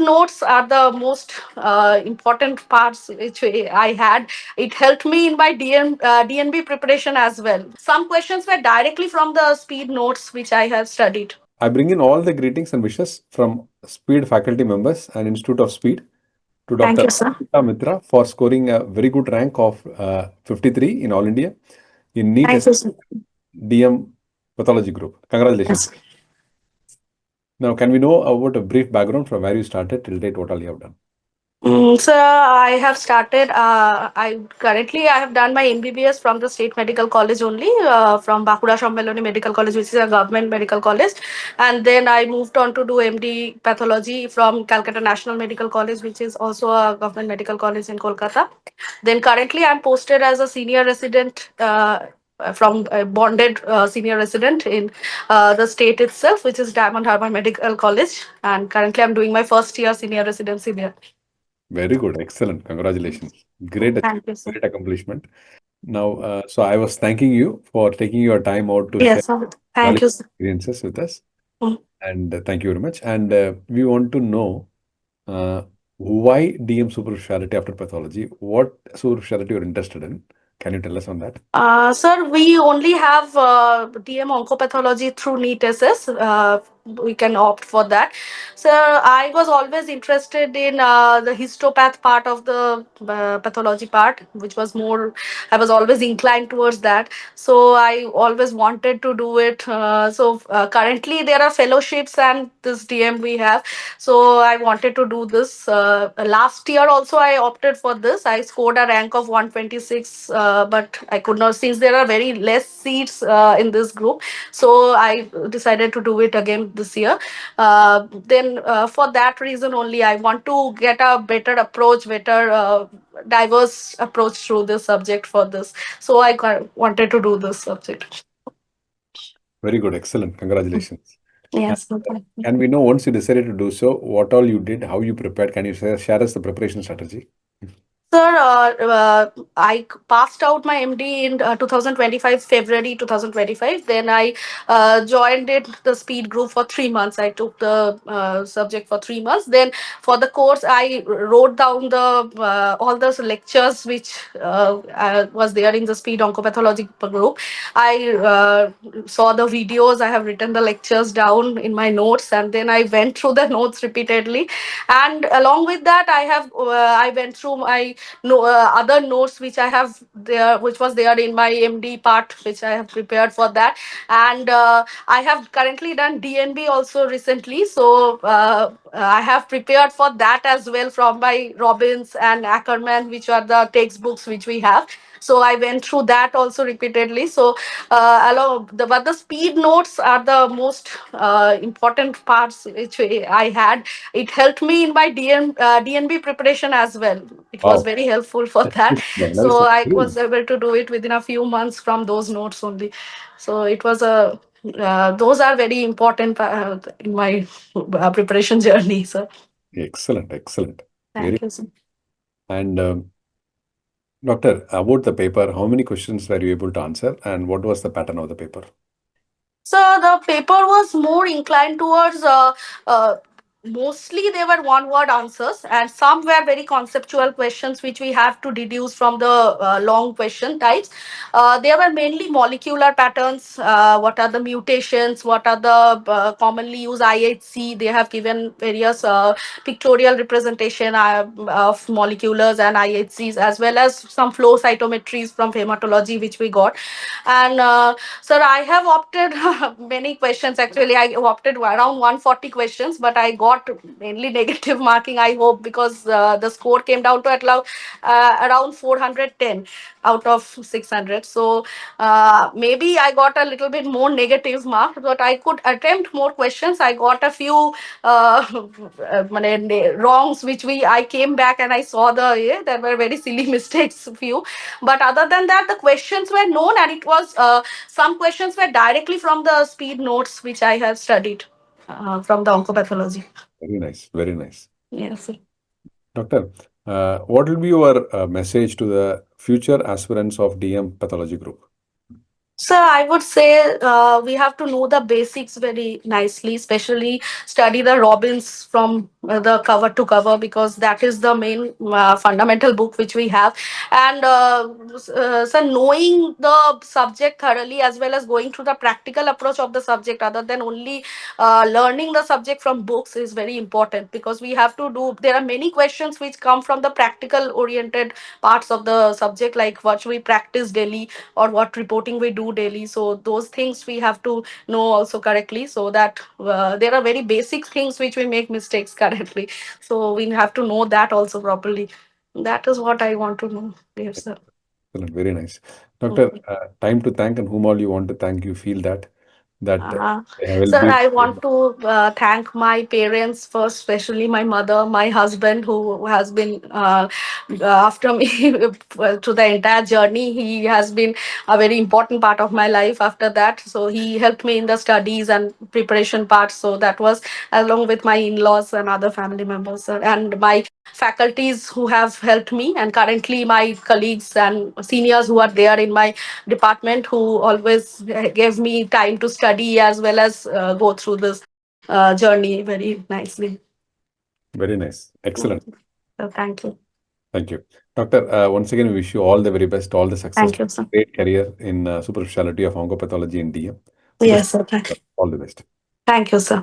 notes are the most important parts which I had. It helped me in my DNB preparation as well. Some questions were directly from the speed notes which I have studied. I bring in all the greetings and wishes from Speed faculty members and Institute of Speed to Thank Dr. you, sir. Mitra for scoring a very good rank of 53 in All India in NEET Thank you, sir. DM Pathology Group. Congratulations. Yes. Now, can we know about a brief background from where you started till date, what all you have done? So I have started. I have done my MBBS from the State Medical College only, from Bakura Sammeloni Medical College, which is a government medical college, and then I moved on to do MD Pathology from Calcutta National Medical College, which is also a government medical college in Kolkata. Then currently I'm posted as a senior resident. From a bonded senior resident in the state itself, which is Diamond Harbour Medical College, and currently I'm doing my first year senior residency there. Very good. Excellent. Congratulations. Great, Thank you, sir. great accomplishment. Now, so I was thanking you for taking your time out to share Yes, sir. Thank valuable you, sir. experiences with us. Mm. And thank you very much. And we want to know uh, why DM super specialty after pathology? What super specialty you're interested in? Can you tell us on that? Sir, we only have DM oncopathology through NEET SS. We can opt for that. So I was always interested in the histopath part of the pathology part, which was more, I was always inclined towards that. So I always wanted to do it. Currently there are fellowships and this DM we have. So I wanted to do this. Last year also I opted for this. I scored a rank of 126, but I could not, since there are very less seats in this group. So I decided to do it again this year. Then for that reason only, I want to get a better approach, better diverse approach through this subject for this. So wanted to do this subject. Very good. Excellent. Congratulations. And Yes. Okay. can we know once you decided to do so, what all you did, how you prepared? Can you share us the preparation strategy? Sir, I passed out my MD in 2025, February 2025. Then I joined the speed group for 3 months. I took the subject for 3 months. Then for the course, I wrote down the all those lectures which was there in the speed oncopathology group. I saw the videos. I have written the lectures down in my notes, and then I went through the notes repeatedly. And along with that, I went through my other notes which I have there, which was there in my MD part, which I have prepared for that. And I have currently done DNB also recently, so I have prepared for that as well from my Robbins and Ackerman, which are the textbooks which we have. So I went through that also repeatedly. So but the speed notes are the most important parts which I had. It helped me in my DNB preparation as well. It was Wow. very helpful for that. Nice. So I was able to do it within a few months from those notes only. So it was a those are very important in my preparation journey. So Excellent. Excellent. Very. thank you, sir. And Doctor, about the paper, how many questions were you able to answer, and what was the pattern of the paper? So the paper was more inclined towards uh, mostly they were one word answers, and some were very conceptual questions which we have to deduce from the long question types. They were mainly molecular patterns. What are the mutations? What are the commonly used IHC? They have given various pictorial representation of moleculars and IHCs, as well as some flow cytometries from hematology which we got. And sir, I have opted many questions. Actually, I opted around 140 questions, but I got mainly negative marking, I hope, because the score came down to around 410 out of 600. So maybe I got a little bit more negative mark, but I could attempt more questions. I got a few wrongs, which I came back and I saw there were very silly mistakes, few. But other than that, the questions were known, and it was some questions were directly from the speed notes which I have studied from the oncopathology. Very nice. Very nice. Yes. Doctor, what will be your message to the future aspirants of DM pathology group? So I would say we have to know the basics very nicely, especially study the Robbins from the cover to cover, because that is the main fundamental book which we have. And so knowing the subject thoroughly, as well as going through the practical approach of the subject, other than only learning the subject from books, is very important, because we have to do, there are many questions which come from the practical oriented parts of the subject, like what we practice daily or what reporting we do daily. So those things we have to know also correctly, so that there are very basic things which we make mistakes currently. So we have to know that also properly. That is what I want to know. Yes, sir. Excellent, very nice. Doctor, Mhm. time to thank and whom all you want to thank, you feel that Uh, they have helped Sir, you. I want to thank my parents first, especially my mother, my husband, who has been after me to the entire journey. He has been a very important part of my life after that. So he helped me in the studies and preparation part. So that was along with my in-laws and other family members, sir, and my faculties who have helped me, and currently my colleagues and seniors who are there in my department, who always gave me time to study as well as go through this journey very nicely. Very nice. Mm. Excellent. So thank you. Thank you. Doctor, once again, we wish you all the very best, all the success, Thank you, sir. great career in super specialty of oncopathology in DM. Yes, Best, sir. all the best. Thank you, sir.